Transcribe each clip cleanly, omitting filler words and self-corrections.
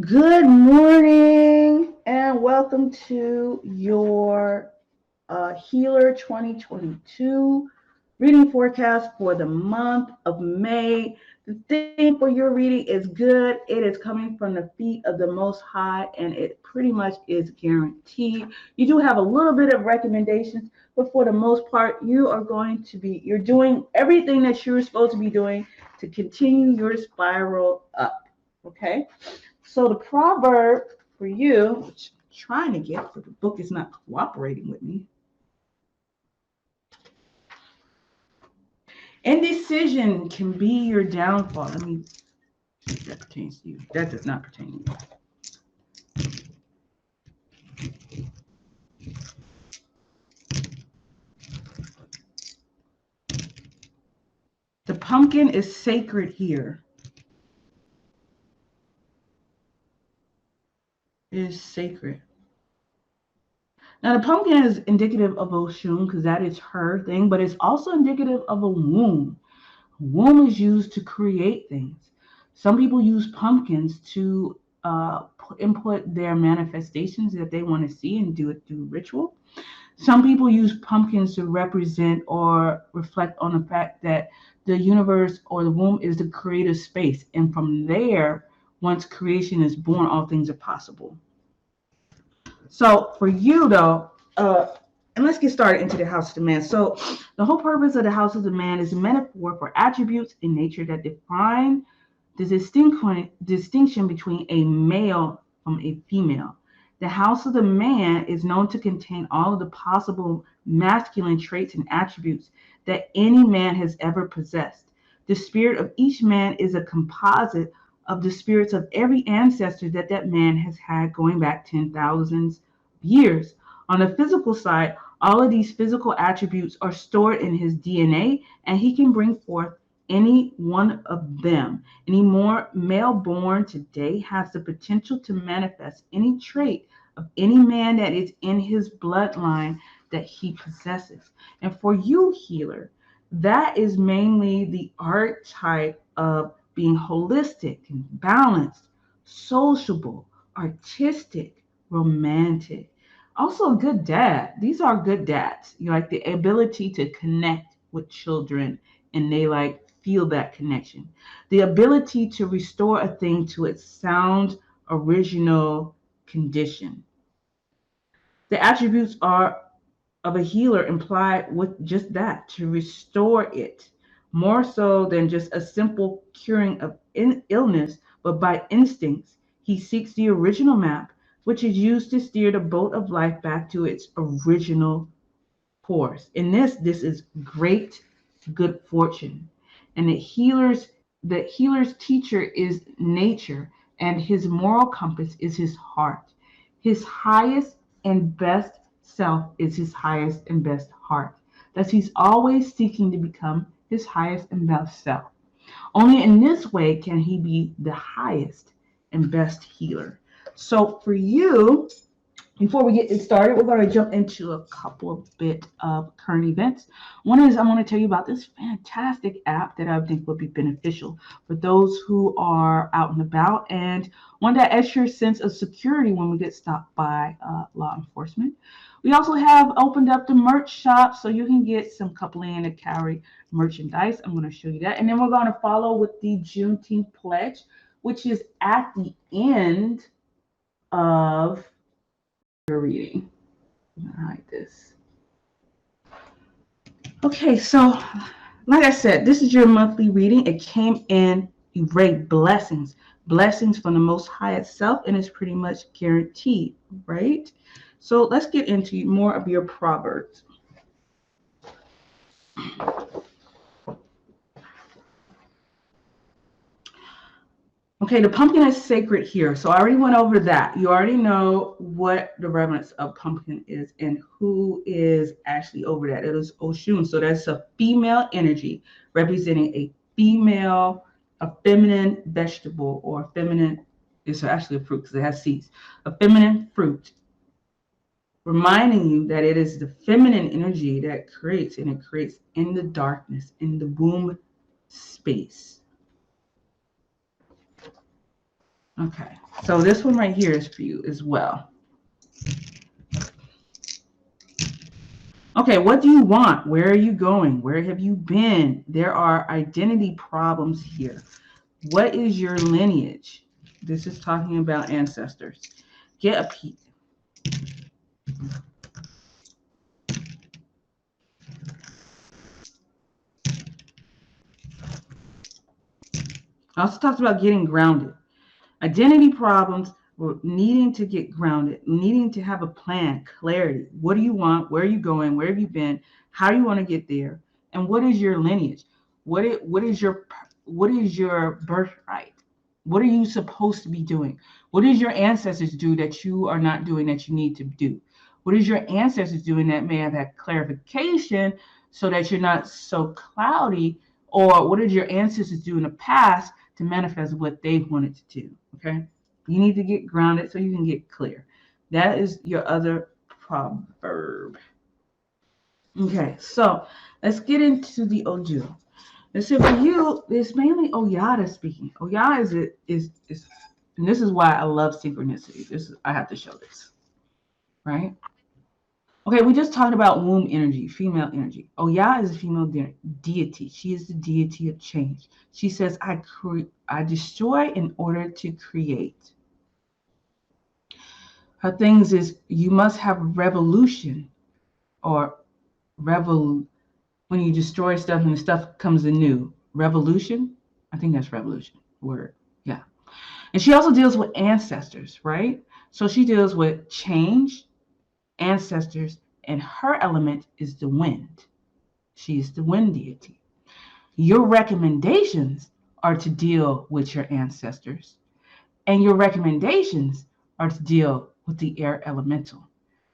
Good morning and welcome to your Healer 2022 reading forecast for the month of May. The theme for your reading is good. It is coming from the feet of the Most High and it pretty much is guaranteed. You do have a little bit of recommendations, but for the most part, you're doing everything that you're supposed to be doing to continue your spiral up. Okay? So the proverb for you, which I'm trying to get, but the book is not cooperating with me. Indecision can be your downfall. Let me see if that pertains to you. That does not pertain to you. The pumpkin is sacred here. It is sacred. Now, the pumpkin is indicative of Oshun because that is her thing, but it's also indicative of a womb. A womb is used to create things. Some people use pumpkins to input their manifestations that they want to see and do it through ritual. Some people use pumpkins to represent or reflect on the fact that the universe or the womb is the creative space. And from there, once creation is born, all things are possible. So for you though, and let's get started into the house of the man. So the whole purpose of the house of the man is a metaphor for attributes in nature that define the distinction between a male from a female. The house of the man is known to contain all of the possible masculine traits and attributes that any man has ever possessed. The spirit of each man is a composite of the spirits of every ancestor that man has had going back 10,000 years. On the physical side, all of these physical attributes are stored in his DNA, and he can bring forth any one of them. Any more male born today has the potential to manifest any trait of any man that is in his bloodline that he possesses. And for you, healer, that is mainly the archetype of being holistic and balanced, sociable, artistic, romantic. Also a good dad. These are good dads. You like the ability to connect with children and they like feel that connection. The ability to restore a thing to its sound, original condition. The attributes are of a healer imply with just that, to restore it, more so than just a simple curing of illness, but by instincts. He seeks the original map, which is used to steer the boat of life back to its original course. In this is great good fortune. And the healer's teacher is nature, and his moral compass is his heart. His highest and best self is his highest and best heart. Thus, he's always seeking to become his highest and best self. Only in this way can he be the highest and best healer. So, for you, before we get started, we're going to jump into a couple of bit of current events. One is I want to tell you about this fantastic app that I think will be beneficial for those who are out and about and want that extra sense of security when we get stopped by law enforcement. We also have opened up the merch shop so you can get some coupling and Cowry merchandise. I'm going to show you that. And then we're going to follow with the Juneteenth pledge, which is at the end of your reading. Hide this. Okay, so like I said, this is your monthly reading. It came in great blessings from the Most High itself, and it's pretty much guaranteed, right? So let's get into more of your proverbs. Okay, the pumpkin is sacred here. So I already went over that. You already know what the reverence of pumpkin is and who is actually over that. It is Oshun. So that's a female energy representing a feminine vegetable or feminine, it's actually a fruit because it has seeds, a feminine fruit, reminding you that it is the feminine energy that creates, and it creates in the darkness, in the womb space. Okay, so this one right here is for you as well. Okay, what do you want? Where are you going? Where have you been? There are identity problems here. What is your lineage? This is talking about ancestors. Get a peek. Also talks about getting grounded. Identity problems, needing to get grounded, needing to have a plan, clarity. What do you want? Where are you going? Where have you been? How do you want to get there? And what is your lineage? What is your birthright? What are you supposed to be doing? What does your ancestors do that you are not doing that you need to do? What is your ancestors doing that may have had clarification so that you're not so cloudy? Or what did your ancestors do in the past to manifest what they wanted to do? Okay. You need to get grounded so you can get clear. That is your other proverb. Okay, so let's get into the Oju. And so for you, it's mainly Oyada speaking. Oyada is and this is why I love synchronicity. I have to show this, right? Okay, we just talked about womb energy, female energy. Oya is a female deity. She is the deity of change. She says, I destroy in order to create. Her things is you must have revolution or when you destroy stuff and the stuff comes anew. Revolution? I think that's revolution word. Yeah. And she also deals with ancestors, right? So she deals with change, ancestors, and her element is the wind. She's the wind deity. Your recommendations are to deal with your ancestors, and your recommendations are to deal with the air elemental.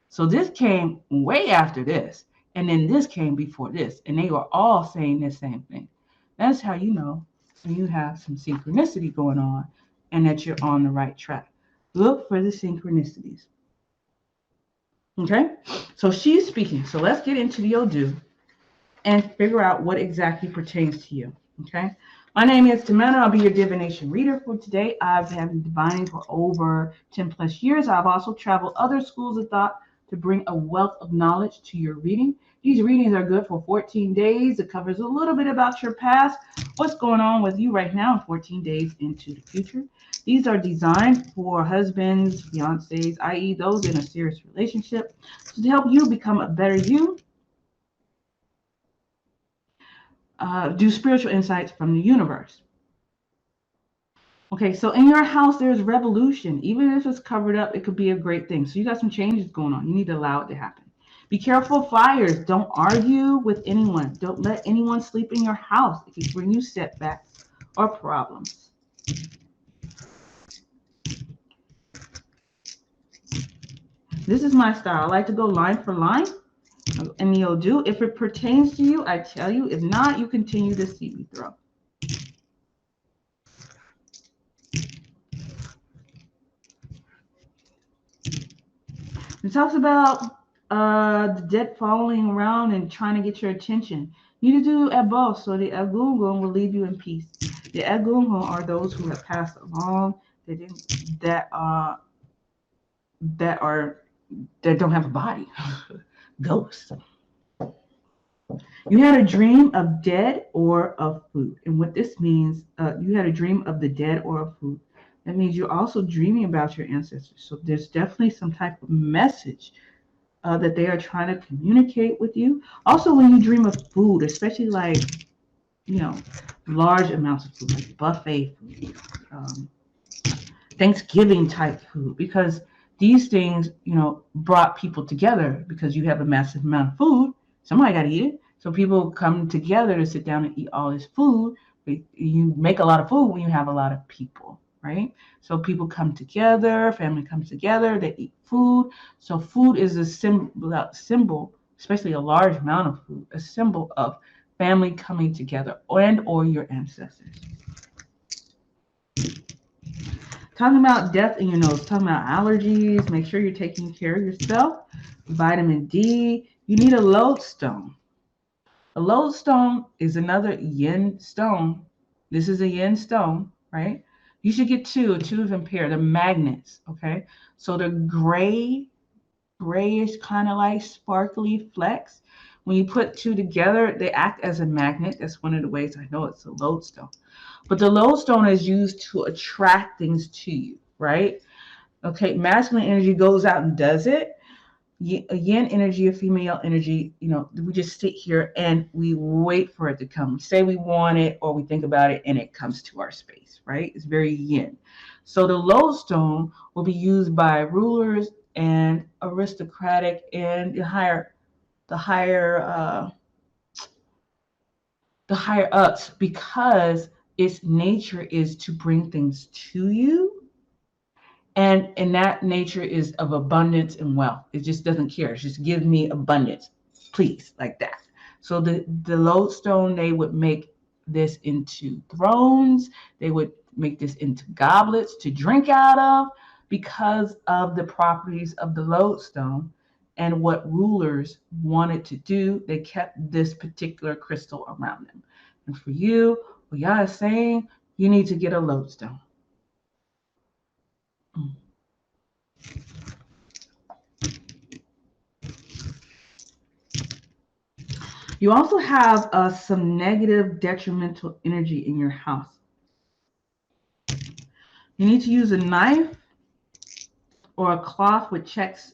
So this came way after this, and then this came before this, and they were all saying the same thing. That's how you know when you have some synchronicity going on and that you're on the right track. Look for the synchronicities. Okay, so she's speaking. So let's get into the Odu and figure out what exactly pertains to you. Okay, my name is Tamana. I'll be your divination reader for today. I've been divining for over 10 plus years. I've also traveled other schools of thought to bring a wealth of knowledge to your reading. These readings are good for 14 days. It covers a little bit about your past, what's going on with you right now, and 14 days into the future. These are designed for husbands, fiancés, i.e., those in a serious relationship, to help you become a better you. Do spiritual insights from the universe. Okay, so in your house, there's revolution. Even if it's covered up, it could be a great thing. So you got some changes going on. You need to allow it to happen. Be careful of fires. Don't argue with anyone. Don't let anyone sleep in your house. It can bring you setbacks or problems. This is my style. I like to go line for line. And you'll do. If it pertains to you, I tell you. If not, you continue to see me throw. It talks about the dead following around and trying to get your attention. You need to do at both, so the Agungun will leave you in peace. The Agungun are those who have passed along that don't have a body. Ghosts. You had a dream of dead or of food. And what this means, you had a dream of the dead or of food. That means you're also dreaming about your ancestors. So there's definitely some type of message that they are trying to communicate with you. Also, when you dream of food, especially like, large amounts of food, like buffet food, Thanksgiving type food, because these things, brought people together because you have a massive amount of food. Somebody got to eat it. So people come together to sit down and eat all this food. You make a lot of food when you have a lot of people, right? So people come together, family comes together, they eat food. So food is a symbol, especially a large amount of food, a symbol of family coming together or your ancestors. Talking about death in your nose, talking about allergies, make sure you're taking care of yourself. Vitamin D, you need a lodestone. A lodestone is another yin stone. This is a yin stone, right? You should get two of them pair. They're magnets, okay? So the grayish kind of like sparkly flecks. When you put two together, they act as a magnet. That's one of the ways I know it's a lodestone. But the lodestone is used to attract things to you, right? Okay, masculine energy goes out and does it. A yin energy, a female energy, we just sit here and we wait for it to come. We say we want it or we think about it and it comes to our space, right? It's very yin. So the lodestone will be used by rulers and aristocratic and the higher ups, because its nature is to bring things to you. And that nature is of abundance and wealth. It just doesn't care. It's just give me abundance, please, like that. So the lodestone, they would make this into thrones. They would make this into goblets to drink out of, because of the properties of the lodestone and what rulers wanted to do. They kept this particular crystal around them. And for you, what y'all is saying, you need to get a lodestone. You also have some negative detrimental energy in your house. You need to use a knife or a cloth with checks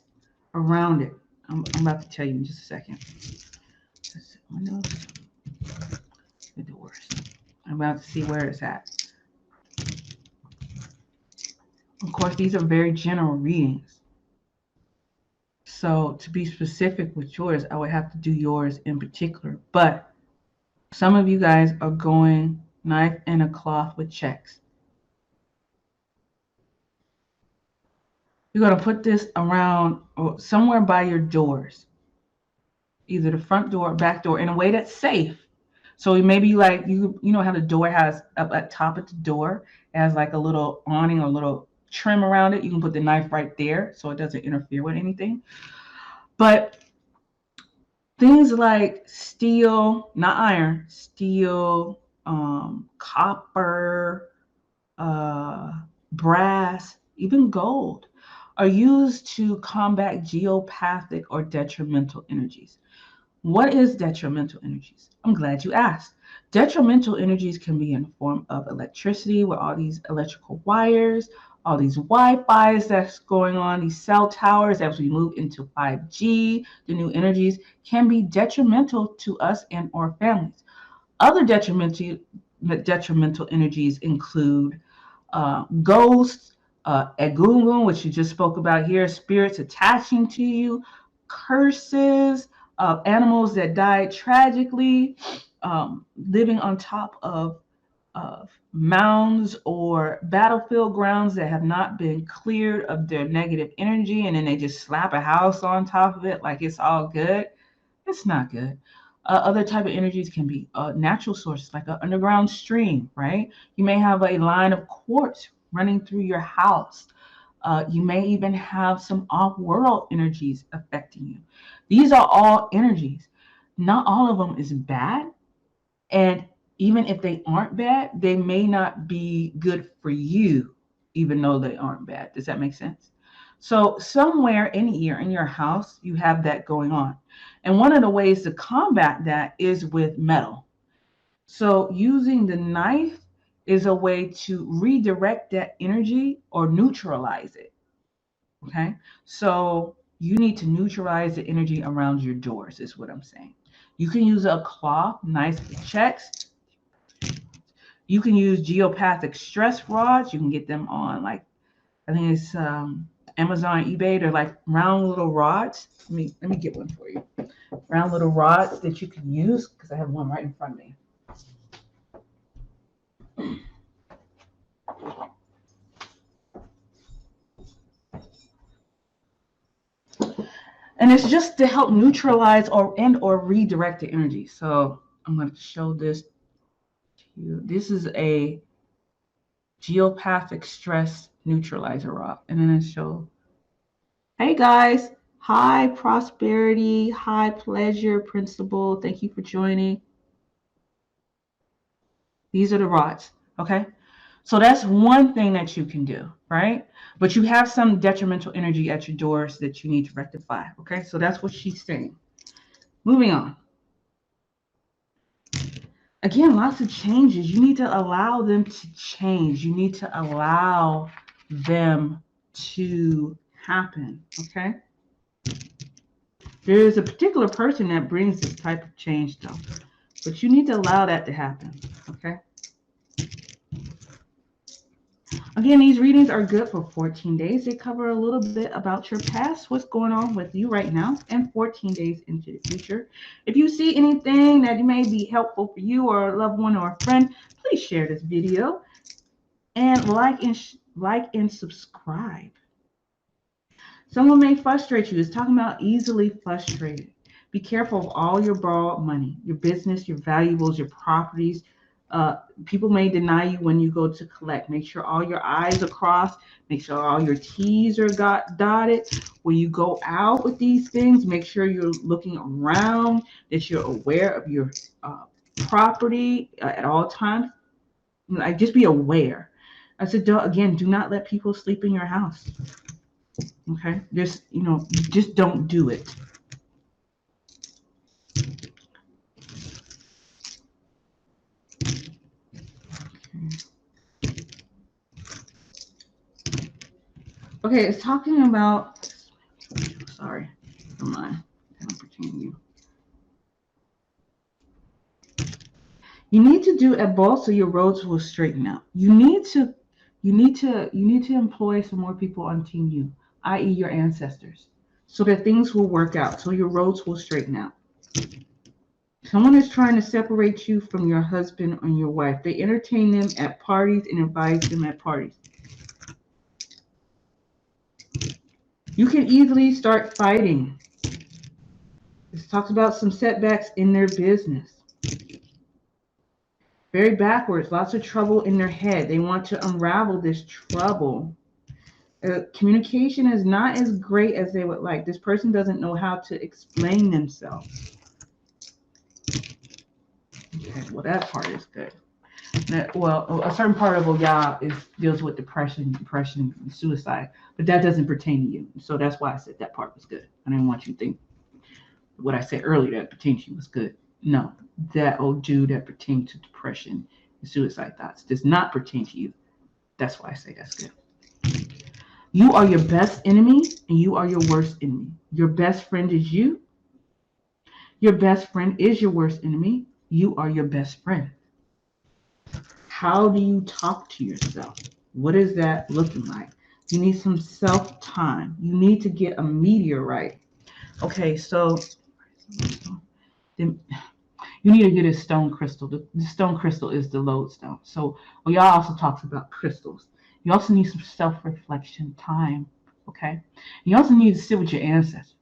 around it. I'm about to tell you in just a second. Windows, the doors. I'm about to see where it's at. Of course, these are very general readings. So to be specific with yours, I would have to do yours in particular. But some of you guys are going knife and a cloth with checks. You're going to put this around or somewhere by your doors, either the front door or back door, in a way that's safe. So maybe like you know how the door has up at top of the door, it has like a little awning or a little trim around it. You can put the knife right there so it doesn't interfere with anything. But things like steel, not iron, steel, copper, brass, even gold, are used to combat geopathic or detrimental energies. What is detrimental energies? I'm glad you asked. Detrimental energies can be in the form of electricity, with all these electrical wires, all these Wi-Fis that's going on, these cell towers. As we move into 5G, the new energies can be detrimental to us and our families. Other detrimental energies include ghosts, egungun, which you just spoke about here, spirits attaching to you, curses, animals that died tragically, living on top of mounds or battlefield grounds that have not been cleared of their negative energy, and then they just slap a house on top of it like it's all good. It's not good. Other type of energies can be natural sources, like an underground stream, right? You may have a line of quartz running through your house. You may even have some off-world energies affecting you. These are all energies. Not all of them is bad. And even if they aren't bad, they may not be good for you, even though they aren't bad. Does that make sense? So somewhere in here in your house, you have that going on. And one of the ways to combat that is with metal. So using the knife is a way to redirect that energy or neutralize it. Okay. So you need to neutralize the energy around your doors, is what I'm saying. You can use a cloth, nice checks. You can use geopathic stress rods. You can get them on, like, I think it's Amazon, eBay. They're like round little rods. Let me get one for you. Round little rods that you can use, because I have one right in front of me. And it's just to help neutralize or redirect the energy. So I'm going to show this to you. This is a geopathic stress neutralizer rod. And then it shows, hey guys, high prosperity, high pleasure principle. Thank you for joining. These are the rods. Okay. So that's one thing that you can do, right? But you have some detrimental energy at your doors that you need to rectify. Okay, so that's what she's saying. Moving on. Again, lots of changes. You need to allow them to change. You need to allow them to happen. Okay. There is a particular person that brings this type of change, though, but you need to allow that to happen. Okay. Again, these readings are good for 14 days. They cover a little bit about your past, what's going on with you right now, and 14 days into the future. If you see anything that may be helpful for you or a loved one or a friend, please share this video and like and subscribe. Someone may frustrate you. It's talking about easily frustrated. Be careful of all your borrowed money, your business, your valuables, your properties. People may deny you when you go to collect. Make sure all your I's are crossed. Make sure all your T's are dotted. When you go out with these things, make sure you're looking around, that you're aware of your property at all times. Like, just be aware. I said, do not let people sleep in your house. Okay, just don't do it. Okay, it's talking about. Sorry, never mind. I'm pretending you. You need to do at both so your roads will straighten out. You need to employ some more people on Team You, i.e., your ancestors, so that things will work out, so your roads will straighten out. Someone is trying to separate you from your husband or your wife. They entertain them at parties and invite them at parties. You can easily start fighting. This talks about some setbacks in their business. Very backwards, lots of trouble in their head. They want to unravel this trouble. Communication is not as great as they would like. This person doesn't know how to explain themselves. Okay, well, that part is good. A certain part of Oya deals with depression, and suicide, but that doesn't pertain to you. So that's why I said that part was good. I didn't want you to think what I said earlier that pertains to you was good. No, that Odu that pertains to depression and suicide thoughts does not pertain to you. That's why I say that's good. You are your best enemy and you are your worst enemy. Your best friend is you. Your best friend is your worst enemy. You are your best friend. How do you talk to yourself? What is that looking like? You need some self-time. You need to get a meteorite. Okay, so then you need to get a stone crystal. The stone crystal is the lodestone. So y'all also talks about crystals. You also need some self-reflection time. Okay, you also need to sit with your ancestors,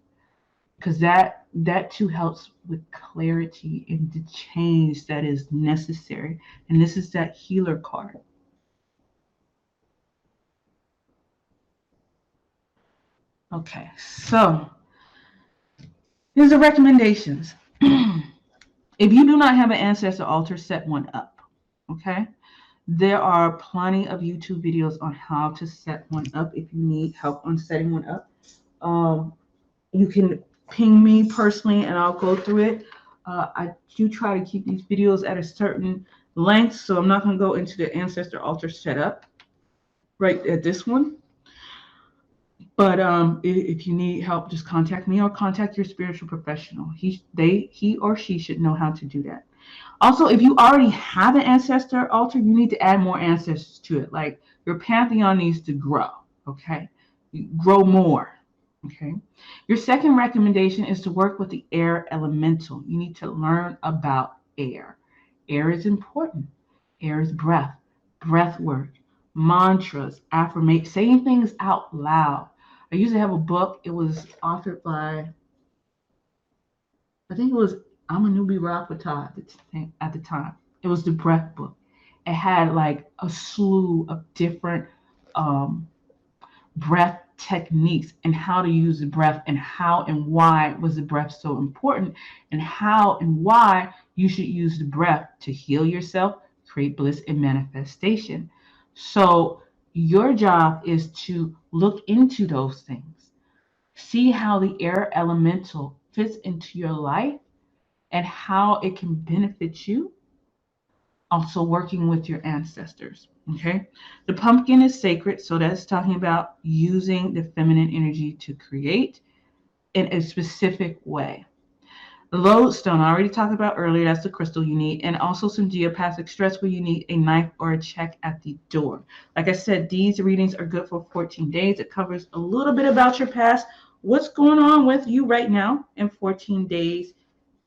because that too helps with clarity and the change that is necessary. And this is that healer card. Okay, so here's the recommendations. If you do not have an ancestor altar, set one up. Okay, there are plenty of YouTube videos on how to set one up if you need help on setting one up. You can ping me personally and I'll go through it. I do try to keep these videos at a certain length, so I'm not going to go into the ancestor altar setup right at this one. But if you need help, just contact me or contact your spiritual professional. He or she should know how to do that. Also, if you already have an ancestor altar, you need to add more ancestors to it. Like, your pantheon needs to grow. Okay, grow more. Okay. Your second recommendation is to work with the air elemental. You need to learn about air. Air is important. Air is breath, breath work, mantras, affirmation, saying things out loud. I used to have a book. It was authored by, I think it was Amanubi Rapata at the time. It was the breath book. It had like a slew of different breath techniques and how to use the breath, and how and why was the breath so important, and how and why you should use the breath to heal yourself, create bliss and manifestation. So your job is to look into those things, see how the air elemental fits into your life and how it can benefit you, also working with your ancestors. Okay. The pumpkin is sacred. So that's talking about using the feminine energy to create in a specific way. The lodestone, I already talked about earlier, that's the crystal you need, and also some geopathic stress where you need a knife or a check at the door. Like I said, these readings are good for 14 days. It covers a little bit about your past, what's going on with you right now, and 14 days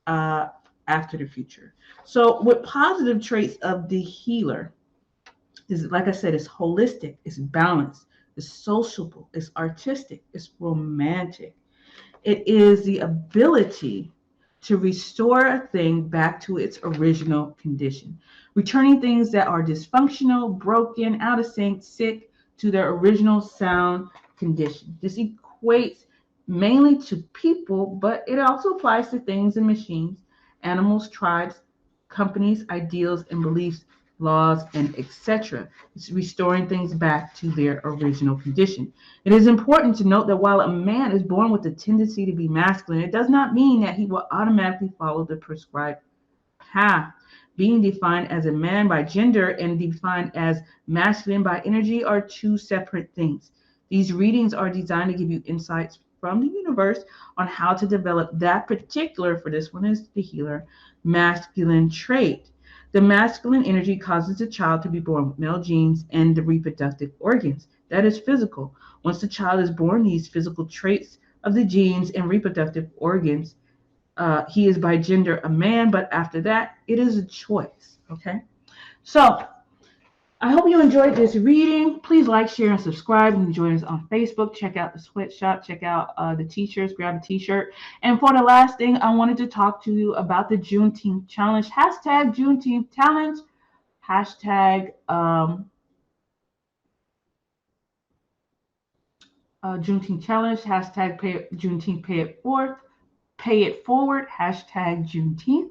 uh, after the future. So, with positive traits of the healer, is like I said, it's holistic, it's balanced, it's sociable, it's artistic, it's romantic. It is the ability to restore a thing back to its original condition, returning things that are dysfunctional, broken, out of sync, sick to their original sound condition. This equates mainly to people, but it also applies to things and machines, animals, tribes, companies, ideals, and beliefs, laws, and etc. It's restoring things back to their original condition. It is important to note that while a man is born with the tendency to be masculine, it does not mean that he will automatically follow the prescribed path. Being defined as a man by gender and defined as masculine by energy are two separate things. These readings are designed to give you insights from the universe on how to develop that particular, for this one is the healer, masculine trait. The masculine energy causes the child to be born with male genes and the reproductive organs. That is physical. Once the child is born, these physical traits of the genes and reproductive organs, he is by gender a man, but after that, it is a choice. Okay. So I hope you enjoyed this reading. Please like, share, and subscribe. And join us on Facebook. Check out the sweatshop. Check out the t-shirts. Grab a t-shirt. And for the last thing, I wanted to talk to you about the Juneteenth challenge. Hashtag Juneteenth challenge. Hashtag Juneteenth challenge. Hashtag Juneteenth pay it forward. Pay it forward. Hashtag Juneteenth.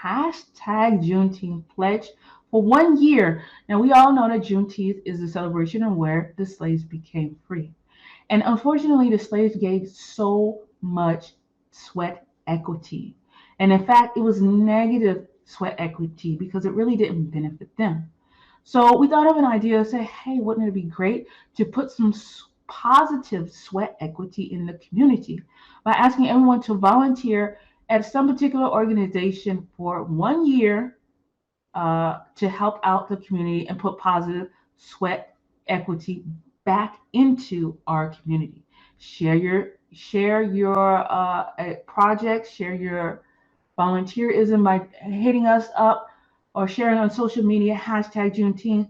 Hashtag Juneteenth pledge for 1 year. Now, we all know that Juneteenth is a celebration of where the slaves became free. And unfortunately, the slaves gave so much sweat equity. And in fact, it was negative sweat equity because it really didn't benefit them. So we thought of an idea to say, hey, wouldn't it be great to put some positive sweat equity in the community by asking everyone to volunteer at some particular organization for 1 year to help out the community and put positive sweat equity back into our community. Share your projects, share your volunteerism by hitting us up or sharing on social media. Hashtag Juneteenth,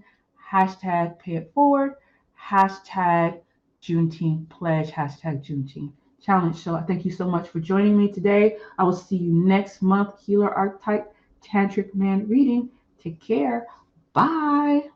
hashtag pay it forward, hashtag Juneteenth pledge, hashtag Juneteenth challenge. So I thank you so much for joining me today. I will see you next month. Healer Archetype Tantric Man reading. Take care. Bye.